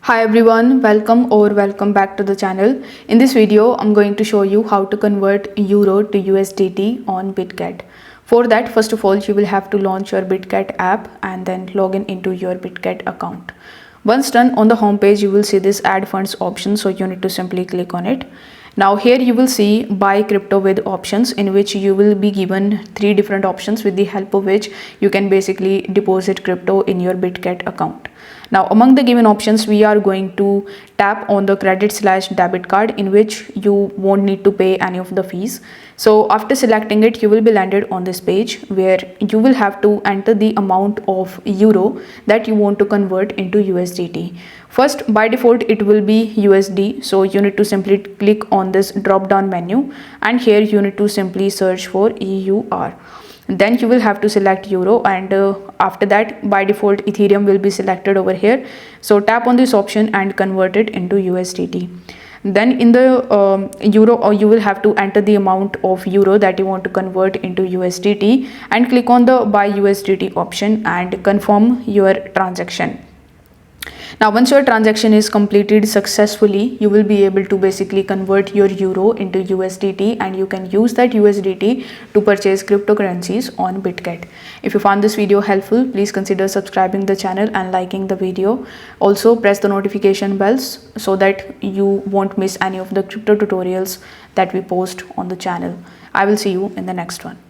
Hi everyone, welcome back to the channel. In this video, I'm going to show you how to convert Euro to USDT on Bitget. For that, first of all, you will have to launch your Bitget app and then log in into your Bitget account. Once done, on the home page, you will see this add funds option, so you need to simply click on it. Now here you will see buy crypto with options, in which you will be given three different options with the help of which you can basically deposit crypto in your Bitget account. Now among the given options, we are going to tap on the credit/debit card, in which you won't need to pay any of the fees. So after selecting it, you will be landed on this page where you will have to enter the amount of euro that you want to convert into USDT. First, by default, it will be USD. So you need to simply click on this drop down menu, and here you need to simply search for EUR. Then you will have to select euro, and after that, by default, Ethereum will be selected over here. So tap on this option and convert it into USDT. Then in the euro, or you will have to enter the amount of euro that you want to convert into USDT, and click on the buy USDT option and confirm your transaction. Now once your transaction is completed successfully, you will be able to basically convert your euro into USDT, and you can use that USDT to purchase cryptocurrencies on Bitget. If you found this video helpful, please consider subscribing the channel and liking the video. Also press the notification bells so that you won't miss any of the crypto tutorials that we post on the channel. I will see you in the next one.